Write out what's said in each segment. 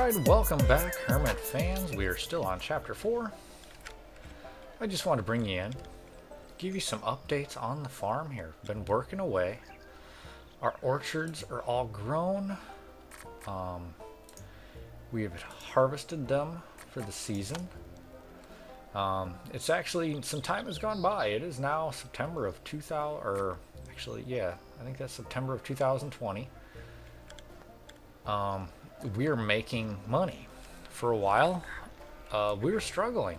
Alright, welcome back, Hermit fans. We are still on Chapter 4. I just want to bring you in, give you some updates on the farm here. Been working away. Our orchards are all grown. We have harvested them for the season. It's actually, some time has gone by. It is now September of 2000, or actually, yeah, I think that's September of 2020. We are making money. For a while, we were struggling.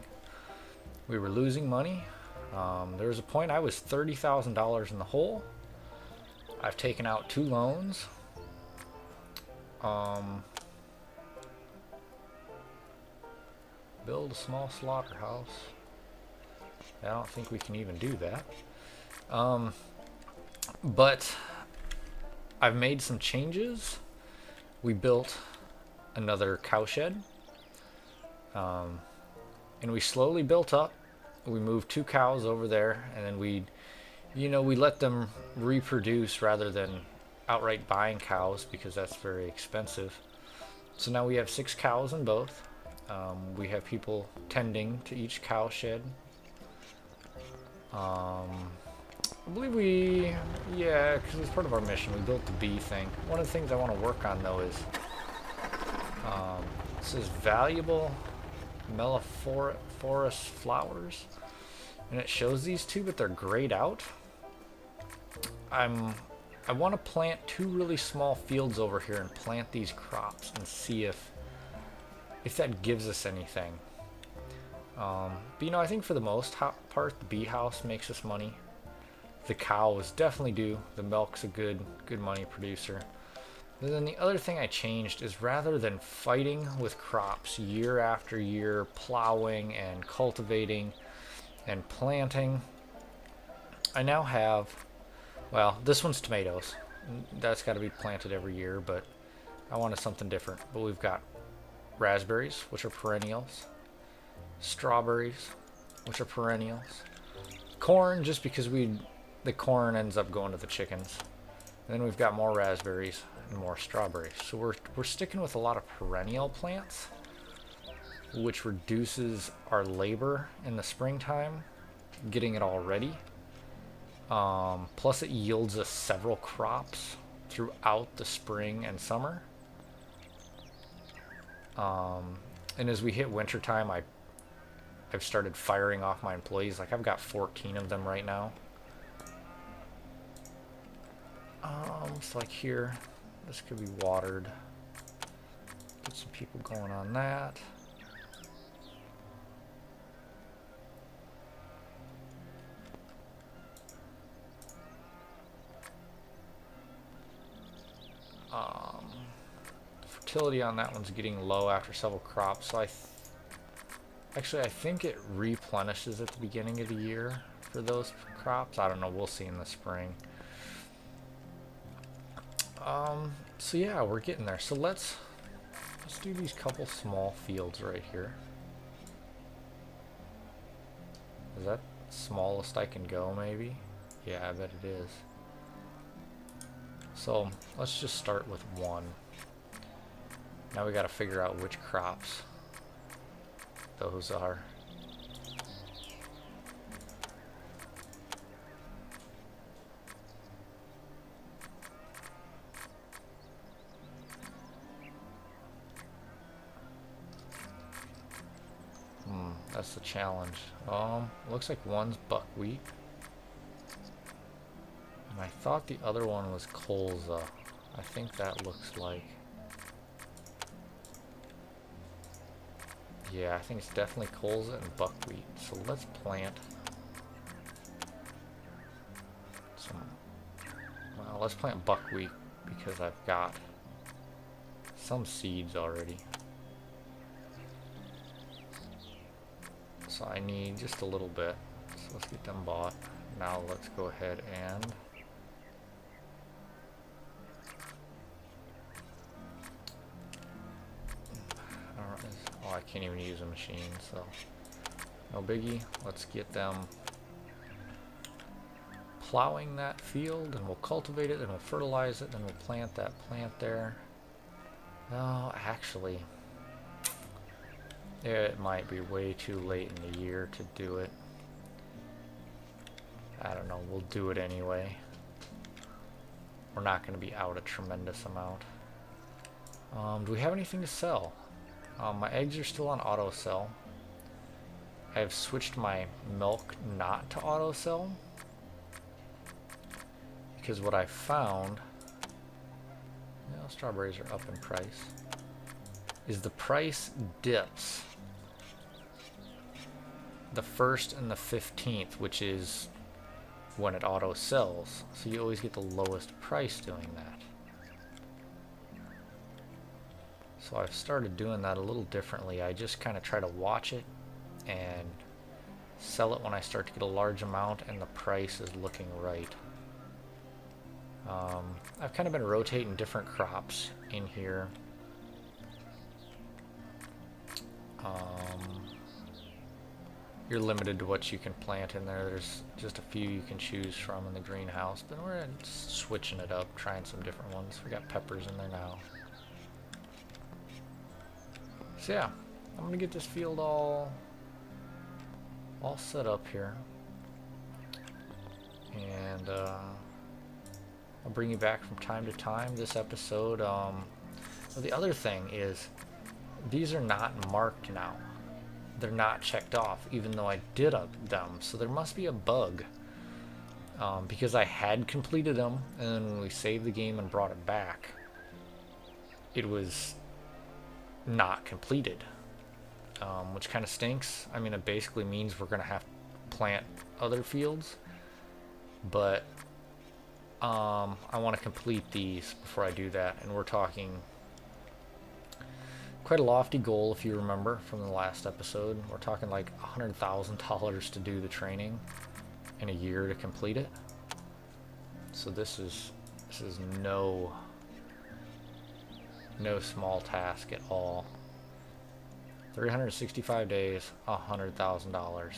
We were losing money. There was a point I was $30,000 in the hole. I've taken out 2 loans. Build a small slaughterhouse. I don't think we can even do that. But I've made some changes. We built another cowshed, and we slowly built up. We moved 2 cows over there, and then we let them reproduce rather than outright buying cows because that's very expensive. So now we have 6 cows in both. We have people tending to each cowshed. I believe because it's part of our mission. We built the bee thing. One of the things I want to work on though is this is valuable melliferous flowers, and it shows these 2, but they're grayed out. I want to plant 2 really small fields over here and plant these crops and see if that gives us anything. But I think for the most part, the bee house makes us money. The cows definitely do. The milk's a good money producer. And then the other thing I changed is rather than fighting with crops year after year, plowing and cultivating and planting, I now have, well, this one's tomatoes. That's got to be planted every year, but I wanted something different. But we've got raspberries, which are perennials, strawberries, which are perennials, corn, just because the corn ends up going to the chickens. And then we've got more raspberries and more strawberries. So we're sticking with a lot of perennial plants, which reduces our labor in the springtime, getting it all ready. Plus it yields us several crops throughout the spring and summer. And as we hit wintertime, I've started firing off my employees. Like I've got 14 of them right now. So like here, this could be watered. Get some people going on that. Fertility on that one's getting low after several crops, so I think it replenishes at the beginning of the year for those crops. I don't know, we'll see in the spring. So yeah, we're getting there. So let's do these couple small fields right here. Is that smallest I can go, maybe? Yeah, I bet it is. So let's just start with 1. Now we got to figure out which crops those are. That's the challenge. Looks like one's buckwheat. And I thought the other one was colza. I think that looks like... Yeah, I think it's definitely colza and buckwheat. So let's plant some... Well, let's plant buckwheat because I've got some seeds already. So I need just a little bit. So let's get them bought. Now let's go ahead and I can't even use a machine, so no biggie. Let's get them plowing that field, and we'll cultivate it, and we'll fertilize it, and we'll plant that plant there. No, actually, It might be way too late in the year to do it. I don't know, we'll do it anyway. We're not going to be out a tremendous amount. Do we have anything to sell? My eggs are still on auto sell. I have switched my milk not to auto sell. Because what I found, strawberries are up in price, is the price dips the 1st and the 15th, which is when it auto sells. So you always get the lowest price doing that. So I've started doing that a little differently. I just kind of try to watch it and sell it when I start to get a large amount and the price is looking right. I've kind of been rotating different crops in here. You're limited to what you can plant in there. There's just a few you can choose from in the greenhouse, but we're switching it up, trying some different ones. We got peppers in there now. So yeah, I'm gonna get this field all set up here, and I'll bring you back from time to time. This episode, well, the other thing is these are not marked now. They're not checked off, even though I did them. So there must be a bug, because I had completed them, and then when we saved the game and brought it back, it was not completed, which kind of stinks. I mean, it basically means we're gonna have to plant other fields, but I want to complete these before I do that, and we're talking quite a lofty goal, if you remember from the last episode. We're talking like $100,000 to do the training in a year to complete it. So this is no small task at all. 365 days, $100,000,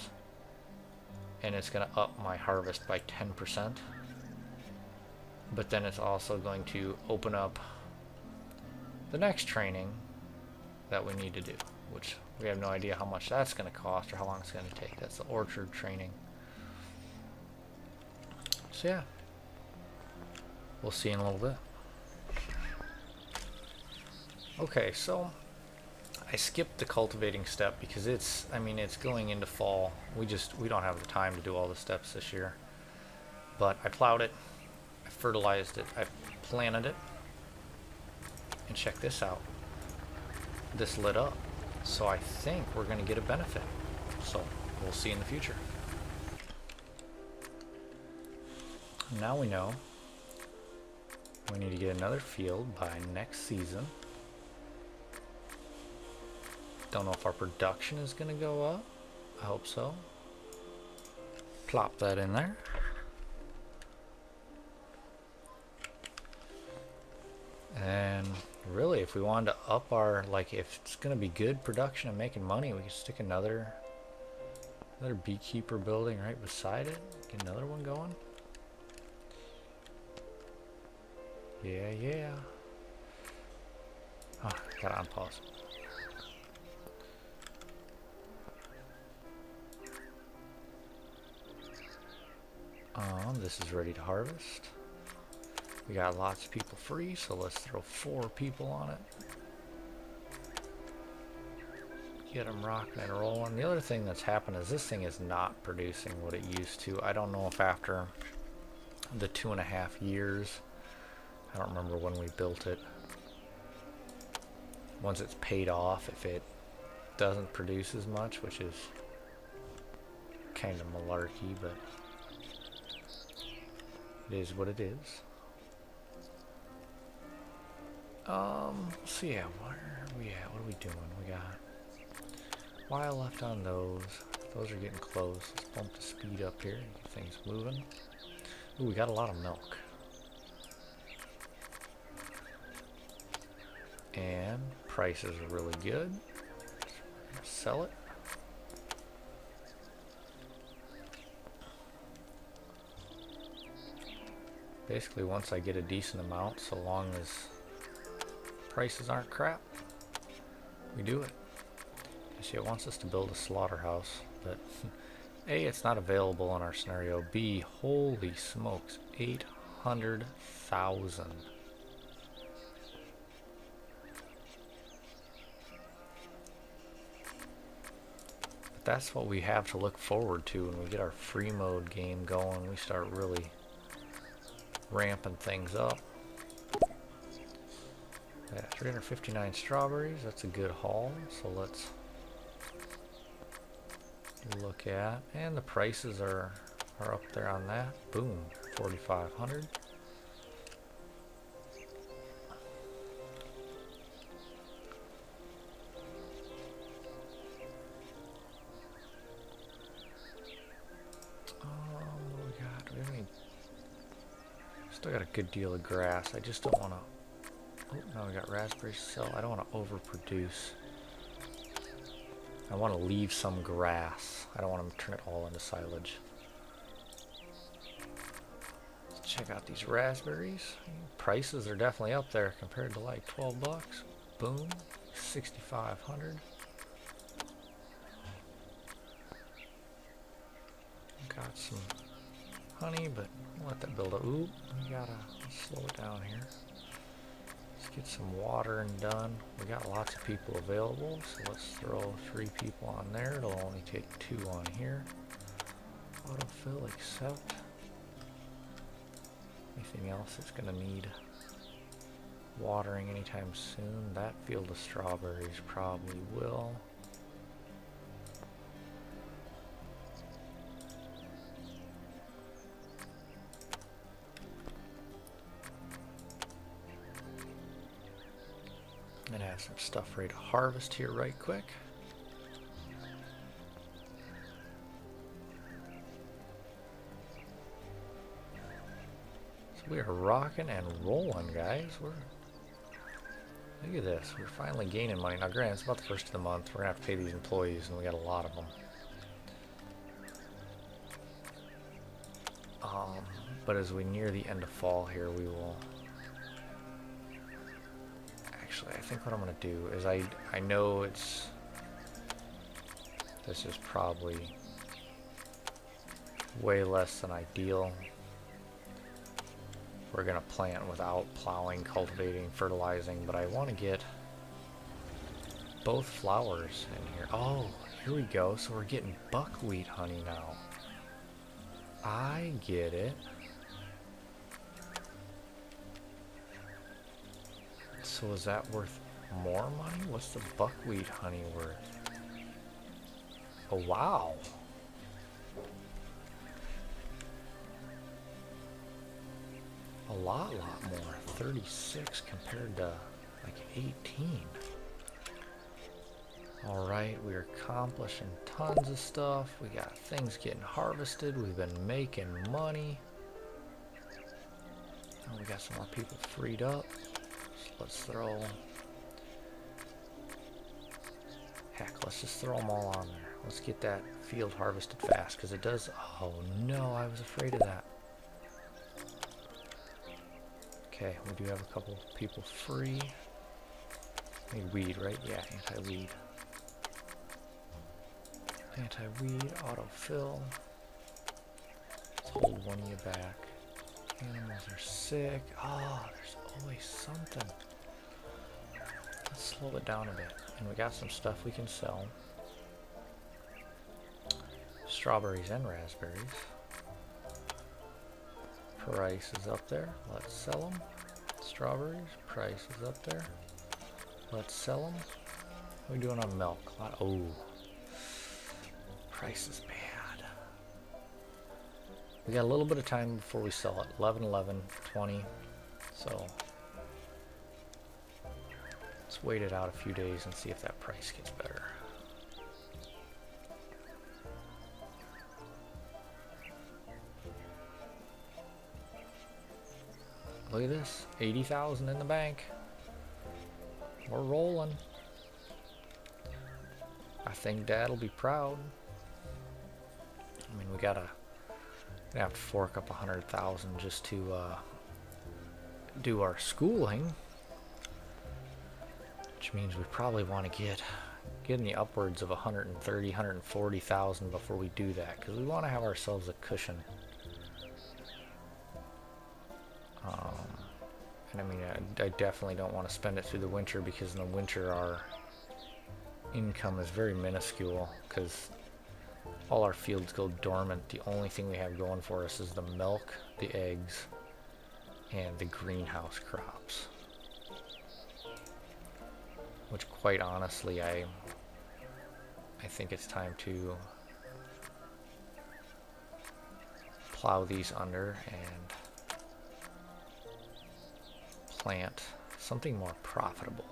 and it's going to up my harvest by 10%. But then it's also going to open up the next training that we need to do, which we have no idea how much that's going to cost or how long it's going to take. That's the orchard training. So yeah, we'll see in a little bit. Okay, so I skipped the cultivating step because it's going into fall. We don't have the time to do all the steps this year. But I plowed it, I fertilized it, I planted it, and check this out. This lit up, so I think we're going to get a benefit. So we'll see in the future. Now we know we need to get another field by next season. Don't know if our production is going to go up. I hope so. Plop that in there. And really, if we wanted to up our, like, if it's going to be good production and making money, we could stick another beekeeper building right beside it. Get another one going. Yeah. Oh, gotta unpause. This is ready to harvest. We got lots of people free, so let's throw 4 people on it. Get them rocking and rolling. The other thing that's happened is this thing is not producing what it used to. I don't know if after the 2.5 years, I don't remember when we built it, once it's paid off, if it doesn't produce as much, which is kind of malarkey, but it is what it is. So yeah, where are we at? What are we doing? We got a while left on those. Those are getting close. Let's bump the speed up here and get things moving. Ooh, we got a lot of milk. And prices are really good. Sell it. Basically, once I get a decent amount, so long as prices aren't crap, we do it. See, it wants us to build a slaughterhouse, but A, it's not available in our scenario. B, holy smokes, 800,000. But that's what we have to look forward to when we get our free mode game going. We start really ramping things up. Yeah, 359 strawberries, that's a good haul. So let's look at, and the prices are up there on that. Boom, 4,500. What we got? Do we have any? Still got a good deal of grass. I just don't want to. Oh, now we got raspberries to sell. I don't want to overproduce. I want to leave some grass. I don't want to turn it all into silage. Let's check out these raspberries. Prices are definitely up there compared to like 12 bucks. Boom, 6,500. Got some honey, but we'll let that build up. Ooh, we gotta slow it down here. Let's get some watering done. We got lots of people available, so let's throw 3 people on there. It'll only take 2 on here. Autofill, accept. Anything else that's gonna need watering anytime soon? That field of strawberries probably will. I'm gonna have some stuff ready to harvest here right quick. So we are rocking and rolling, guys. Look at this. We're finally gaining money. Now, granted, it's about the first of the month. We're gonna have to pay these employees, and we got a lot of them. But as we near the end of fall here, we will. Actually, I think what I'm gonna do is I know this is probably way less than ideal. We're gonna plant without plowing, cultivating, fertilizing, but I want to get both flowers in here. Oh, here we go. So we're getting buckwheat honey now. I get it. So is that worth more money? What's the buckwheat honey worth? Oh, wow. A lot more. 36 compared to like 18. Alright, we're accomplishing tons of stuff. We got things getting harvested. We've been making money. Oh, we got some more people freed up. So let's throw... Heck, let's just throw them all on there. Let's get that field harvested fast, because it does... Oh no, I was afraid of that. Okay, we do have a couple people free. Need weed, right? Yeah, anti-weed. Anti-weed, autofill. Let's hold one of you back. Animals are sick. Oh, there's always something. Let's slow it down a bit. And we got some stuff we can sell. Strawberries and raspberries. Price is up there. Let's sell them. Strawberries. Price is up there. Let's sell them. What are we doing on milk? Oh. Price is bad. We got a little bit of time before we sell it. 11, 11, 20. So let's wait it out a few days and see if that price gets better. Look at this, 80,000 in the bank. We're rolling. I think Dad'll be proud. I mean, we gotta have to fork up 100,000 just to do our schooling, which means we probably want to get get in the upwards of 130, 140,000 before we do that, because we want to have ourselves a cushion. And I mean, I definitely don't want to spend it through the winter, because in the winter our income is very minuscule, because all our fields go dormant. The only thing we have going for us is the milk, the eggs, and the greenhouse crops. Which, quite honestly, I think it's time to plow these under and plant something more profitable.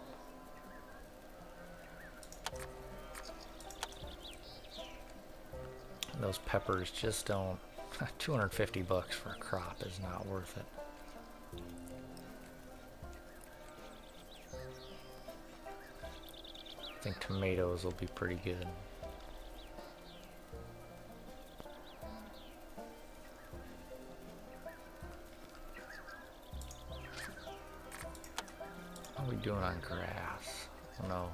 Those peppers just don't. 250 bucks for a crop is not worth it. I think tomatoes will be pretty good. How are we doing on grass? Oh no.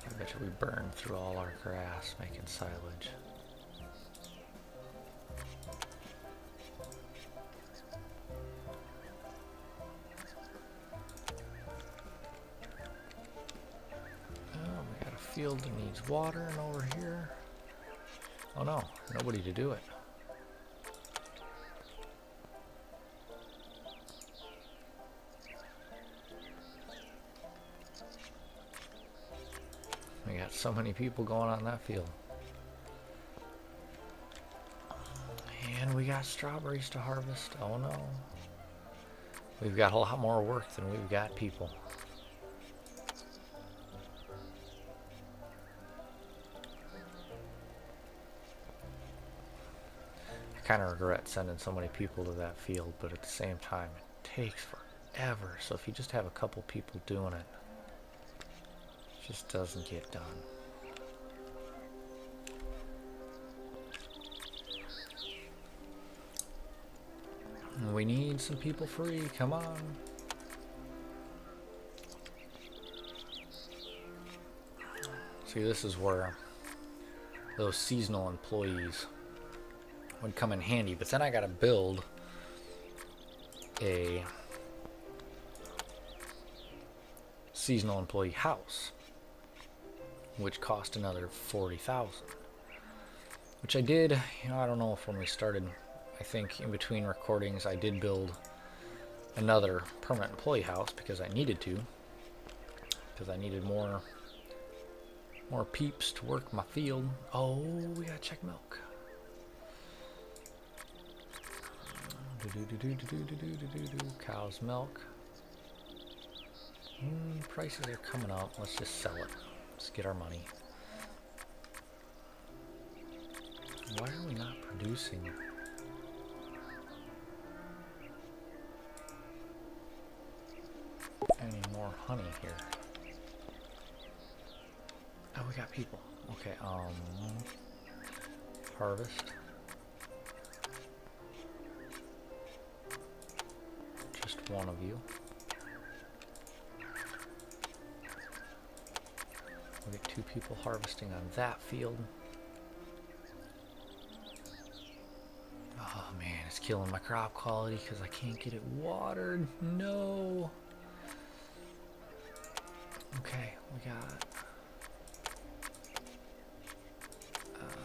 I bet you we burned through all our grass making silage. Oh, we got a field that needs water, and over here, oh no, nobody to do it. We got so many people going on that field. And we got strawberries to harvest. Oh no. We've got a lot more work than we've got people. I kind of regret sending so many people to that field, but at the same time, it takes forever. So if you just have a couple people doing it, just doesn't get done. We need some people free, come on. See, this is where those seasonal employees would come in handy, but then I gotta build a seasonal employee house, which cost another 40,000, which I did, I don't know if when we started, I think in between recordings I did build another permanent employee house because I needed to, because I needed more peeps to work my field. Oh, we gotta check milk. Cow's milk. Prices are coming up. Let's just sell it. Let's get our money. Why are we not producing? Any more honey here? Oh, we got people. Okay, harvest. Just one of you. We get 2 people harvesting on that field. Oh man, it's killing my crop quality because I can't get it watered. No. Okay, we got.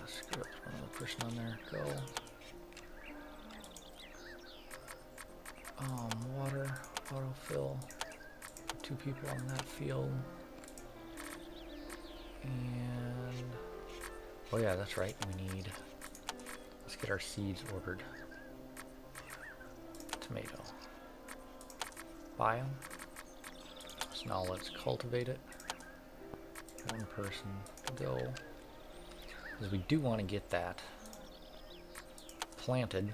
Screw it. Another person on there. Go. Water. Autofill. 2 people on that field. And oh yeah, that's right. Let's get our seeds ordered. Tomato. Buy them. So now let's cultivate it. 1 person to go. Because we do want to get that planted,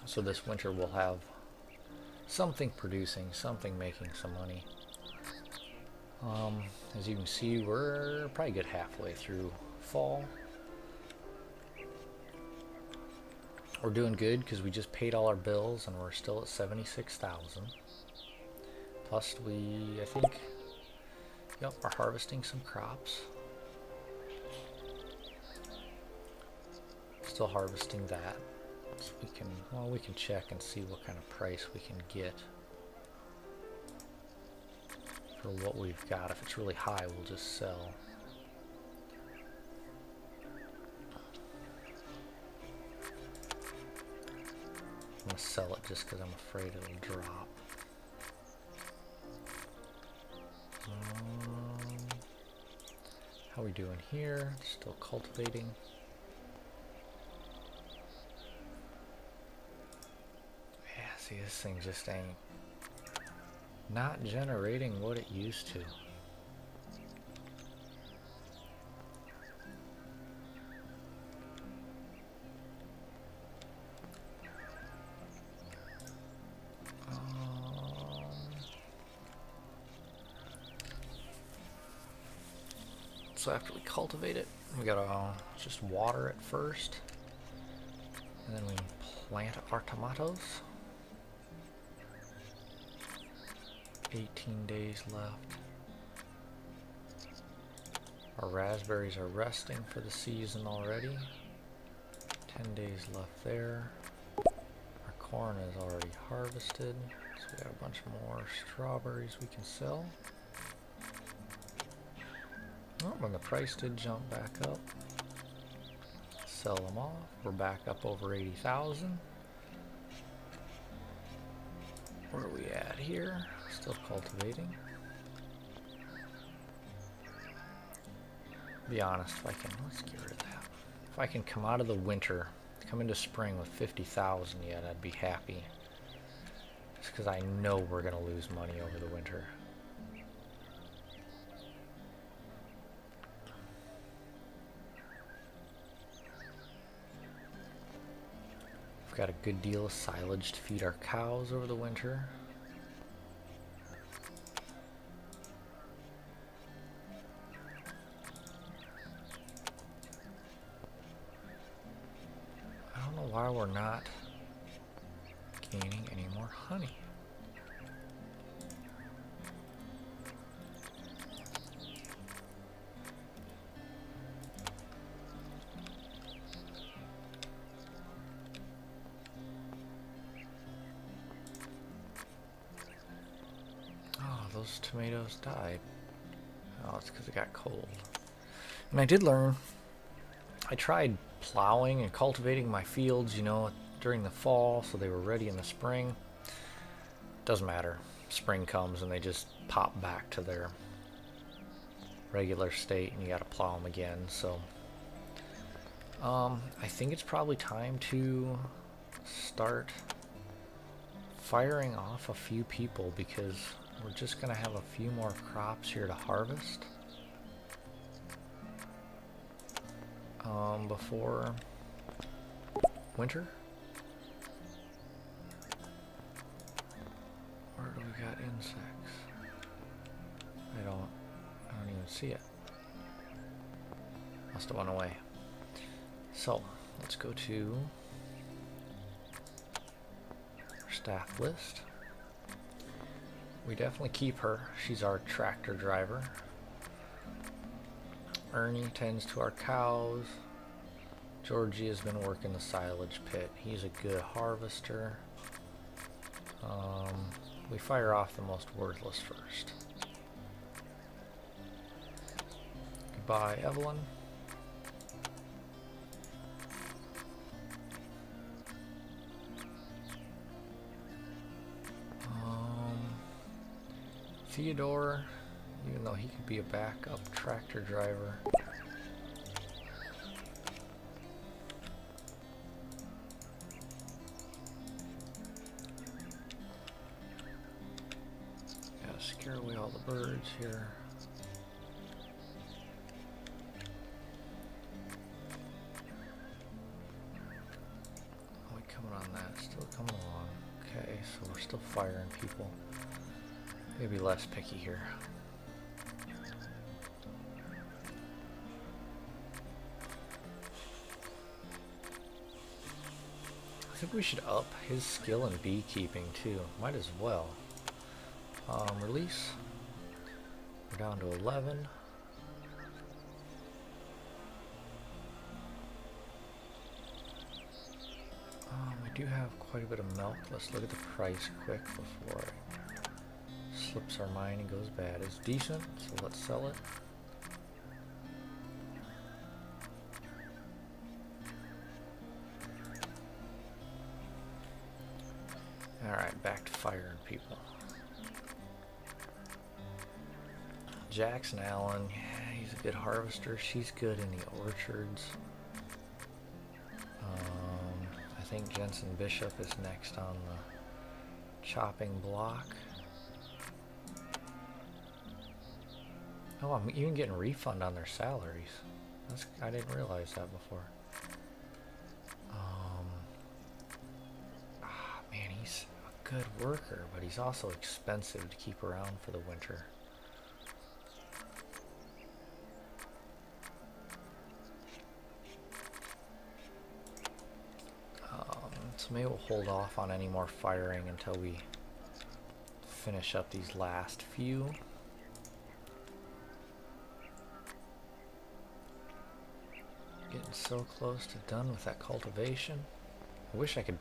so this winter we'll have something producing, something making some money. As you can see, we're probably good halfway through fall. We're doing good because we just paid all our bills and we're still at 76,000. Plus I think Yep, we're harvesting some crops. Still harvesting that. So we can, well, we can check and see what kind of price we can get for what we've got. If it's really high, we'll just sell. I'm gonna sell it just because I'm afraid it'll drop. How are we doing here? Still cultivating. Yeah, see, this thing just ain't not generating what it used to. So after we cultivate it, we gotta just water it first, and then we plant our tomatoes. 18 days left. Our raspberries are resting for the season already. 10 days left there. Our corn is already harvested, so we got a bunch more strawberries we can sell. Oh, when the price did jump back up, sell them off. We're back up over 80,000. Where are we at here? Still cultivating. Be honest, if I can, let's get rid of that. If I can come out of the winter, come into spring with 50,000 yet, I'd be happy. Just because I know we're going to lose money over the winter. Got a good deal of silage to feed our cows over the winter. I don't know why we're not gaining any more honey. Those tomatoes died. Oh, it's because it got cold. And I did learn. I tried plowing and cultivating my fields, you know, during the fall, so they were ready in the spring. Doesn't matter. Spring comes and they just pop back to their regular state, and you got to plow them again. So, I think it's probably time to start firing off a few people because we're just going to have a few more crops here to harvest before winter. Where do we got insects? I don't even see it. Must have went away. So let's go to our staff list. We definitely keep her. She's our tractor driver. Ernie tends to our cows. Georgie has been working the silage pit. He's a good harvester. We fire off the most worthless first. Goodbye, Evelyn. Theodore, even though he could be a backup tractor driver. Gotta scare away all the birds here. How are we coming on that? Still coming along. Okay, so we're still firing people. Maybe less picky here. I think we should up his skill in beekeeping too. Might as well. Release. We're down to 11. We do have quite a bit of milk. Let's look at the price quick before it slips our mind and goes bad. It's decent, so let's sell it. Alright, back to firing people. Jackson Allen, yeah, he's a good harvester. She's good in the orchards. I think Jensen Bishop is next on the chopping block. Oh, I'm even getting a refund on their salaries. I didn't realize that before. Man, he's a good worker, but he's also expensive to keep around for the winter. So maybe we'll hold off on any more firing until we finish up these last few. Getting so close to done with that cultivation. I wish I could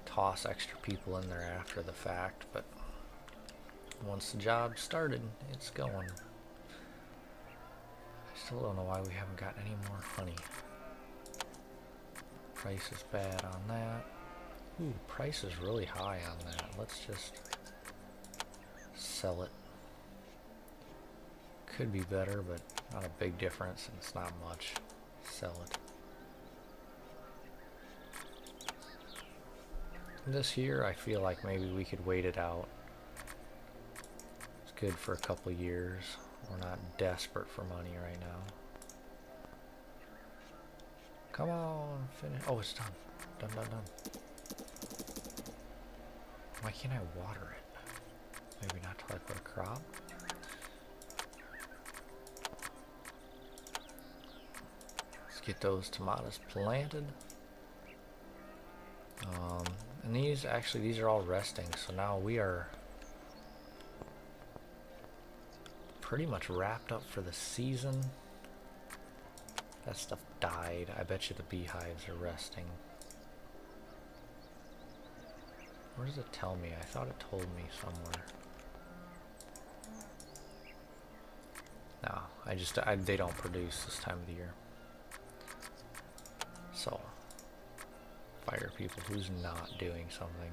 toss extra people in there after the fact, but once the job started, it's going. I still don't know why we haven't got any more honey. Price is bad on that. Ooh, price is really high on that. Let's just sell it. Could be better, but not a big difference, and it's not much. Sell it. This here, I feel like maybe we could wait it out. It's good for a couple years. We're not desperate for money right now. Come on, finish. Oh, it's done. Done, done, done. Why can't I water it? Maybe not till I put a crop. Let's get those tomatoes planted. And these are all resting, so now we are pretty much wrapped up for the season. That stuff died. I bet you the beehives are resting. Where does it tell me? I thought it told me somewhere. No, they don't produce this time of the year. So, fire people. Who's not doing something?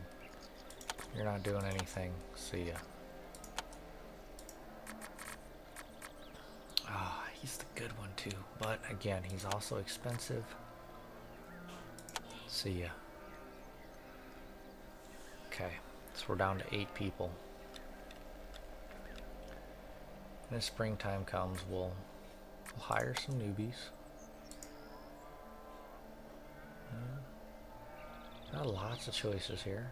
You're not doing anything. See ya. He's the good one too, but again, he's also expensive. See ya. Okay, so we're down to 8 people. When the springtime comes, we'll hire some newbies. Got lots of choices here.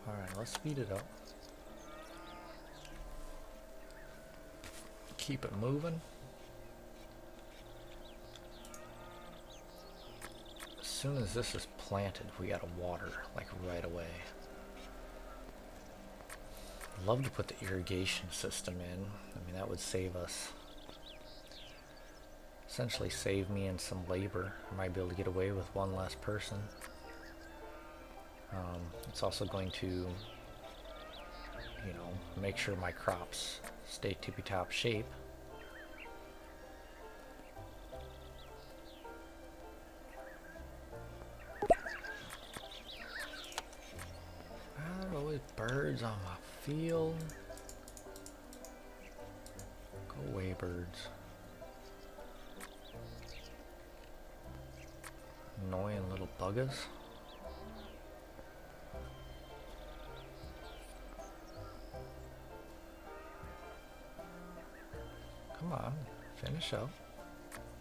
Alright, let's speed it up. Keep it moving. As soon as this is planted, we gotta water, like right away. I'd love to put the irrigation system in. I mean, that would save us. Essentially save me in some labor. I might be able to get away with one less person. It's also going to, you know, make sure my crops stay tippy-top shape. There are always birds on my field. Go away, birds. Annoying little buggers. Come on, finish up.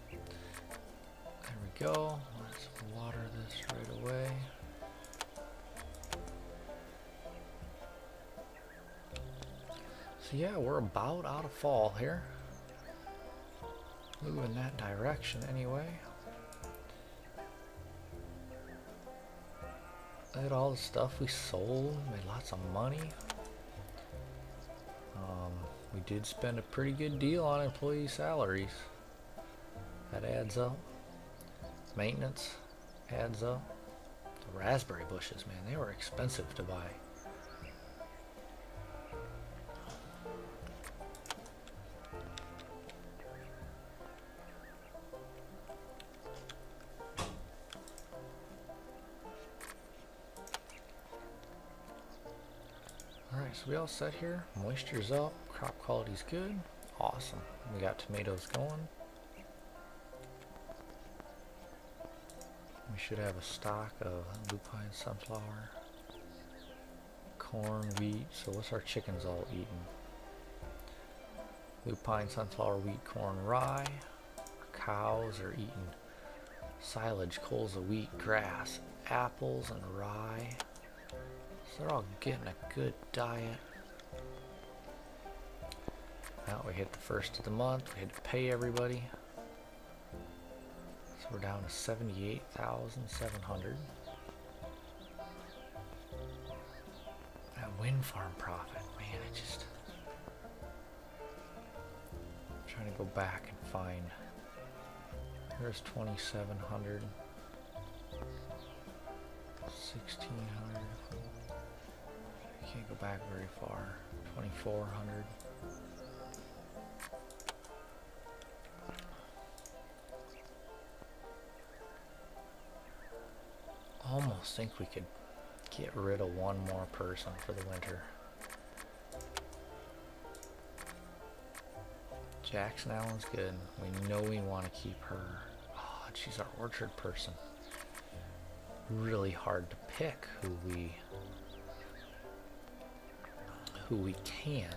There we go. Let's water this right away. So yeah, we're about out of fall here. move in that direction anyway. Look at all the stuff we sold, made lots of money. We did spend a pretty good deal on employee salaries. That adds up. Maintenance adds up. The raspberry bushes, man, they were expensive to buy. Alright, so we all set here. Moisture's up, crop quality's good. Awesome. We got tomatoes going. We should have a stock of lupine, sunflower, corn, wheat. So what's our chickens all eating? Lupine, sunflower, wheat, corn, rye. Our cows are eating silage, colza, wheat, grass, apples, and rye. So they're all getting a good diet. Now we hit the first of the month. We had to pay everybody. So we're down to 78,700. That wind farm profit, man, it just... I'm trying to go back and find... Here's 2,700. 1,600. You can't go back very far. 2,400. Almost think we could get rid of one more person for the winter. Jackson Allen's good. We know we want to keep her. Oh, she's our orchard person. Really hard to pick who we can.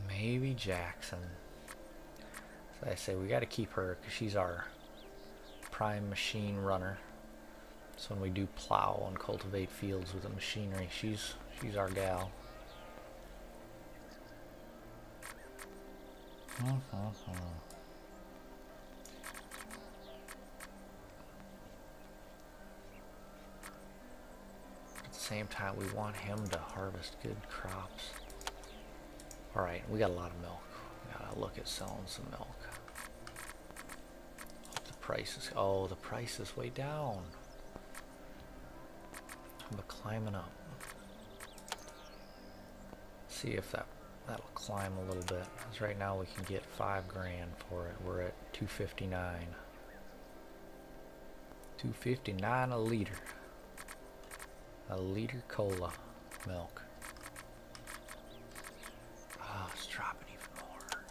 Maybe Jackson. So I say we got to keep her because she's our prime machine runner. So when we do plow and cultivate fields with the machinery, she's our gal. At the same time, we want him to harvest good crops. Alright, we got a lot of milk. We gotta look at selling some milk. The price is... Oh, the price is way down. But climbing up. See if that'll climb a little bit. Because right now we can get $5 grand for it. We're at $2.59. $2.59 a liter. A liter cola milk. Oh, it's dropping even more.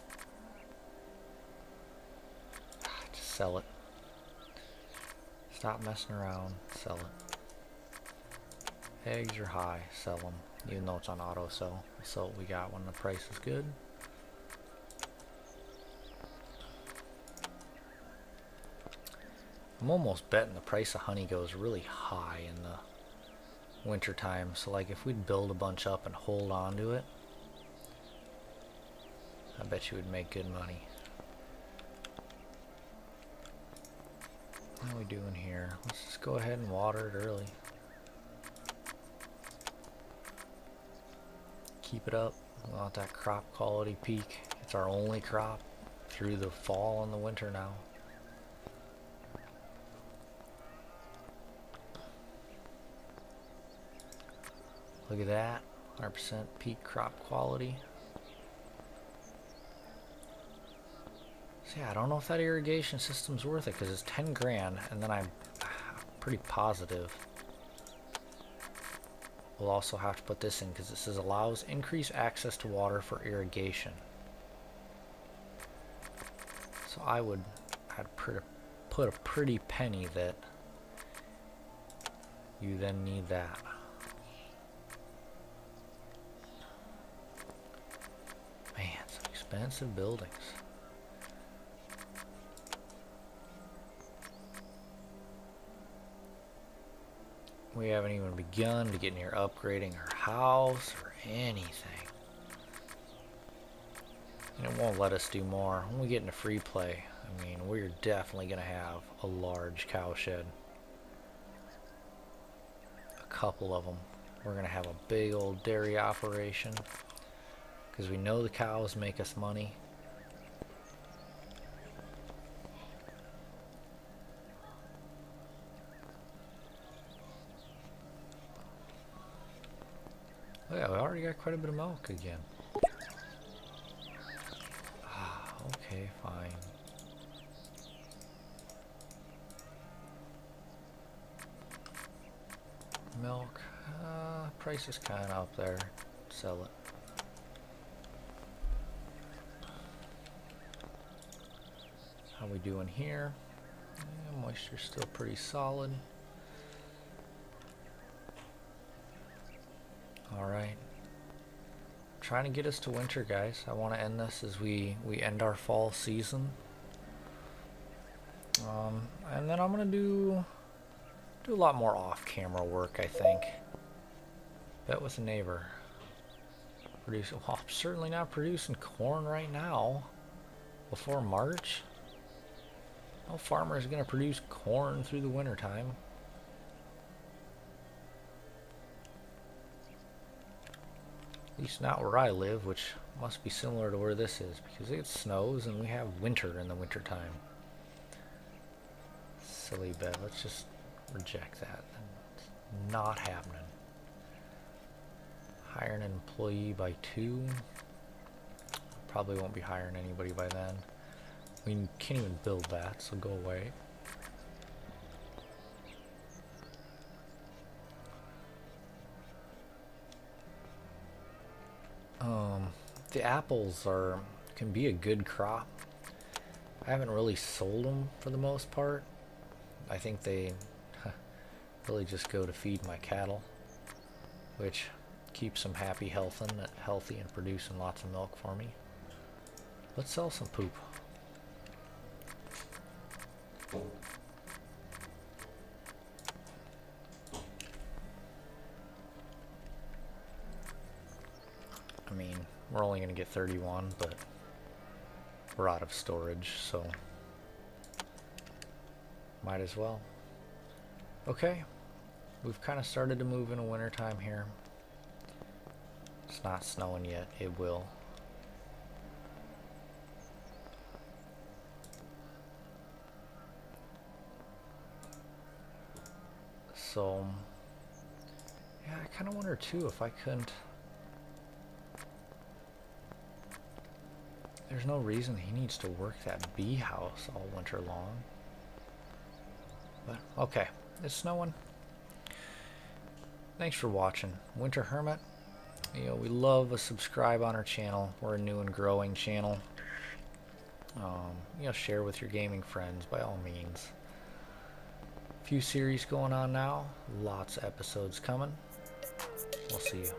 Just sell it. Stop messing around. Sell it. Eggs are high. Sell them. Even though it's on auto sell. So we got when the price is good. I'm almost betting the price of honey goes really high in the winter time. So like if we'd build a bunch up and hold on to it, I bet you would make good money. What are we doing here? Let's just go ahead and water it early. Keep it up. We want that crop quality peak. It's our only crop through the fall and the winter now. Look at that. 100% peak crop quality. So yeah, I don't know if that irrigation system's worth it because it's 10 grand and then I'm pretty positive we'll also have to put this in because it says allows increased access to water for irrigation. So I'd put a pretty penny that you then need that. Man, some expensive buildings. We haven't even begun to get near upgrading our house or anything. And it won't let us do more. When we get into free play, I mean, we're definitely going to have a large cow shed. A couple of them. We're going to have a big old dairy operation. Because we know the cows make us money. Oh yeah, we already got quite a bit of milk again. Ah, okay, fine. Milk, price is kind of up there. Sell it. How we doing here? Yeah, moisture's still pretty solid. Alright. Trying to get us to winter, guys. I want to end this as we end our fall season. And then I'm going to do a lot more off-camera work, I think. Bet with a neighbor. Well, I'm certainly not producing corn right now. Before March. No farmer is going to produce corn through the winter time. At least not where I live, which must be similar to where this is, because it snows and we have winter in the winter time. Silly bet. Let's just reject that. It's not happening. Hire an employee by 2. Probably won't be hiring anybody by then. We can't even build that, so go away. The apples can be a good crop. I haven't really sold them for the most part. I think they really just go to feed my cattle, which keeps them happy, healthy, and producing lots of milk for me. Let's sell some poop. I mean, we're only going to get 31, but we're out of storage, so might as well. Okay, we've kind of started to move into wintertime here. It's not snowing yet, it will. So, yeah, I kind of wonder too if I couldn't. There's no reason he needs to work that bee house all winter long. But, okay, it's snowing. Thanks for watching. Winter Hermit. You know, we love a subscribe on our channel. We're a new and growing channel. You know, share with your gaming friends by all means. Few series going on now. Lots of episodes coming. We'll see you.